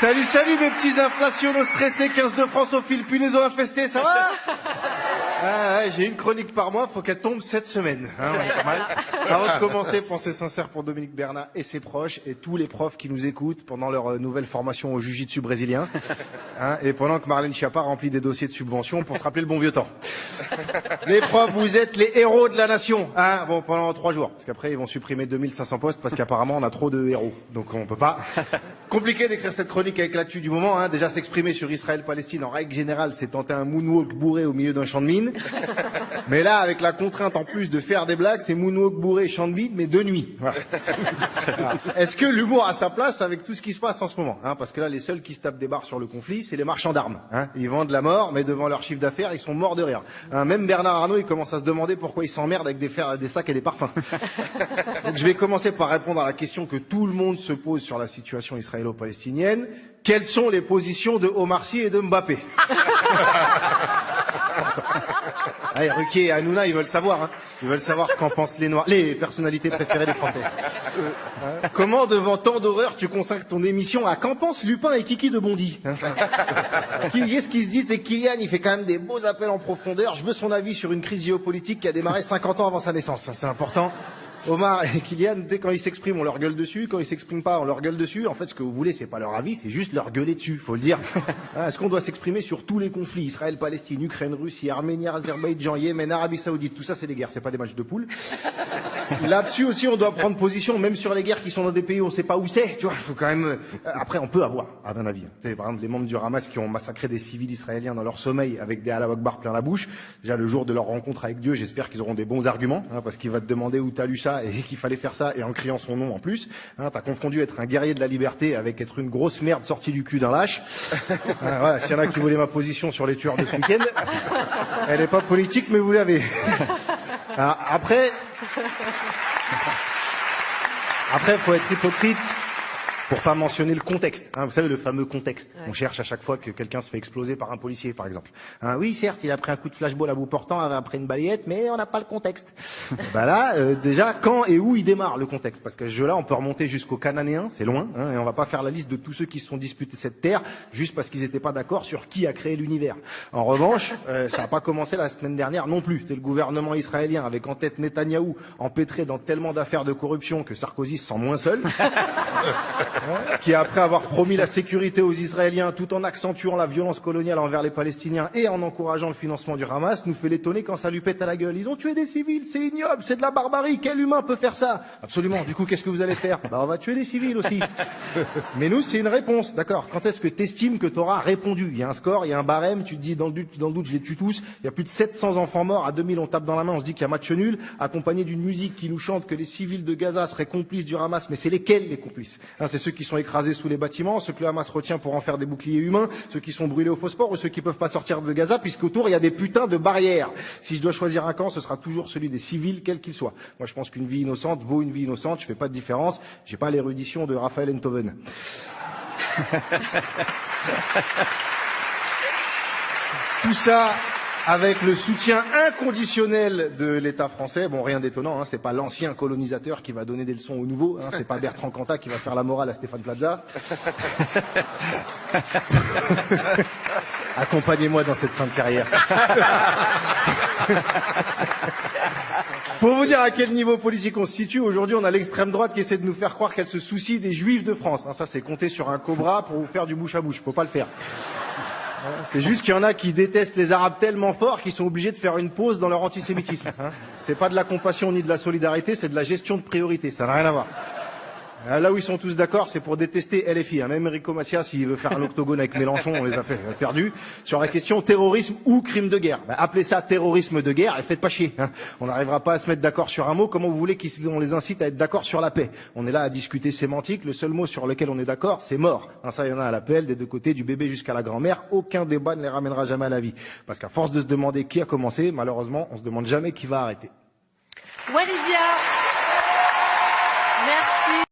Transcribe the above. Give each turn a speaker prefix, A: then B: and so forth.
A: Salut, salut mes petits inflationnos stressés, 15 de France au fil punaise infestés, ça va? Ouais, j'ai une chronique par mois, faut qu'elle tombe cette semaine. Hein, ouais, pas mal. Avant de commencer, pensée sincère pour Dominique Bernat et ses proches et tous les profs qui nous écoutent pendant leur nouvelle formation au jiu-jitsu brésilien. Hein, et pendant que Marlène Schiappa remplit des dossiers de subvention pour se rappeler le bon vieux temps. Les profs, vous êtes les héros de la nation. Hein, bon, pendant 3 jours. Parce qu'après, ils vont supprimer 2500 postes parce qu'apparemment, on a trop de héros. Donc, on peut pas. Compliqué d'écrire cette chronique avec l'actu du moment. Hein. Déjà, s'exprimer sur Israël-Palestine, en règle générale, c'est tenter un moonwalk bourré au milieu d'un champ de mine. Mais là, avec la contrainte en plus de faire des blagues, c'est moonwalk bourré, champ de mine, mais de nuit. Voilà. Voilà. Est-ce que l'humour a sa place avec tout ce qui se passe en ce moment, hein? Parce que là, les seuls qui se tapent des barres sur le conflit, c'est les marchands d'armes. Hein? Ils vendent la mort, mais devant leur chiffre d'affaires, ils sont morts de rire. Hein? Même Bernard Arnault, il commence à se demander pourquoi ils s'emmerdent avec des sacs et des parfums. Donc, je vais commencer par répondre à la question que tout le monde se pose sur la situation israélo-palestinienne. Quelles sont les positions de Omar Sy et de Mbappé? Allez, Ruquier et Hanouna, ils veulent savoir. Hein. Ils veulent savoir ce qu'en pensent les Noirs, les personnalités préférées des Français. Comment, devant tant d'horreur, tu consacres ton émission à qu'en pensent Lupin et Kiki de Bondy, hein? Qu'est-ce qui se dit, c'est que Kylian, il fait quand même des beaux appels en profondeur. Je veux son avis sur une crise géopolitique qui a démarré 50 ans avant sa naissance. C'est important. Omar et Kylian, dès quand ils s'expriment, on leur gueule dessus. Quand ils s'expriment pas, on leur gueule dessus. En fait, ce que vous voulez, c'est pas leur avis, c'est juste leur gueuler dessus, faut le dire. Est-ce qu'on doit s'exprimer sur tous les conflits? Israël, Palestine, Ukraine, Russie, Arménie, Azerbaïdjan, Yémen, Arabie Saoudite. Tout ça, c'est des guerres, c'est pas des matchs de poule. Là-dessus aussi, on doit prendre position, même sur les guerres qui sont dans des pays où on sait pas où c'est. Tu vois, faut quand même. Après, on peut avoir, à mon avis. Tu sais, par exemple, les membres du Hamas qui ont massacré des civils israéliens dans leur sommeil avec des Allahu Akbar plein la bouche. Déjà, le jour de leur rencontre avec Dieu, j'espère qu'ils auront des bons arguments, hein, parce qu'il va te demander où t'as lu ça et qu'il fallait faire ça et en criant son nom en plus. Hein, t'as confondu être un guerrier de la liberté avec être une grosse merde sortie du cul d'un lâche. Voilà, s'il y en a qui voulaient ma position sur les tueurs de ce week-end, elle est pas politique, mais vous l'avez. Alors, après, faut être hypocrite pour pas mentionner le contexte. Hein, vous savez, le fameux contexte. Ouais. On cherche à chaque fois que quelqu'un se fait exploser par un policier, par exemple. Hein, oui, certes, il a pris un coup de flashball à bout portant après une balayette, mais on n'a pas le contexte. Bah là, déjà, quand et où il démarre le contexte? Parce que ce jeu-là, on peut remonter jusqu'aux Cananéens, c'est loin, hein, et on va pas faire la liste de tous ceux qui se sont disputés cette terre juste parce qu'ils n'étaient pas d'accord sur qui a créé l'univers. En revanche, ça n'a pas commencé la semaine dernière non plus. C'est le gouvernement israélien avec en tête Netanyahou, empêtré dans tellement d'affaires de corruption que Sarkozy se sent moins seul. Qui, après avoir promis la sécurité aux Israéliens tout en accentuant la violence coloniale envers les Palestiniens et en encourageant le financement du Hamas, nous fait l'étonner quand ça lui pète à la gueule. Ils ont tué des civils, c'est ignoble, c'est de la barbarie, quel humain peut faire ça? Absolument, du coup, qu'est-ce que vous allez faire? Bah, on va tuer des civils aussi. Mais nous, c'est une réponse, d'accord? Quand est-ce que t'estimes que t'auras répondu? Il y a un score, il y a un barème, tu te dis, dans le doute, je les tue tous. Il y a plus de 700 enfants morts, à 2000, on tape dans la main, on se dit qu'il y a match nul, accompagné d'une musique qui nous chante que les civils de Gaza seraient complices du Hamas, mais c'est lesquels les complices? Hein, c'est ceux qui sont écrasés sous les bâtiments, ceux que le Hamas retient pour en faire des boucliers humains, ceux qui sont brûlés au phosphore ou ceux qui peuvent pas sortir de Gaza puisqu'autour il y a des putains de barrières. Si je dois choisir un camp, ce sera toujours celui des civils, quel qu'il soit. Moi je pense qu'une vie innocente vaut une vie innocente, je fais pas de différence, j'ai pas l'érudition de Raphaël Enthoven. Tout ça avec le soutien inconditionnel de l'État français. Bon, rien d'étonnant, hein, c'est pas l'ancien colonisateur qui va donner des leçons aux nouveaux, hein, c'est pas Bertrand Cantat qui va faire la morale à Stéphane Plaza. Accompagnez-moi dans cette fin de carrière. Pour vous dire à quel niveau politique on se situe, aujourd'hui on a l'extrême droite qui essaie de nous faire croire qu'elle se soucie des Juifs de France. Hein, ça c'est compter sur un cobra pour vous faire du bouche à bouche, faut pas le faire. C'est juste qu'il y en a qui détestent les Arabes tellement fort qu'ils sont obligés de faire une pause dans leur antisémitisme. Hein, c'est pas de la compassion ni de la solidarité, c'est de la gestion de priorité, ça n'a rien à voir. Là où ils sont tous d'accord, c'est pour détester LFI. Hein. Même Enrico Macias, s'il veut faire un octogone avec Mélenchon, on les a perdus. Sur la question terrorisme ou crime de guerre. Bah, appelez ça terrorisme de guerre et faites pas chier. Hein. On n'arrivera pas à se mettre d'accord sur un mot. Comment vous voulez qu'on les incite à être d'accord sur la paix? On est là à discuter sémantique. Le seul mot sur lequel on est d'accord, c'est mort. Hein, ça, il y en a à l'appel, des deux côtés, du bébé jusqu'à la grand-mère. Aucun débat ne les ramènera jamais à la vie. Parce qu'à force de se demander qui a commencé, malheureusement, on se demande jamais qui va arrêter.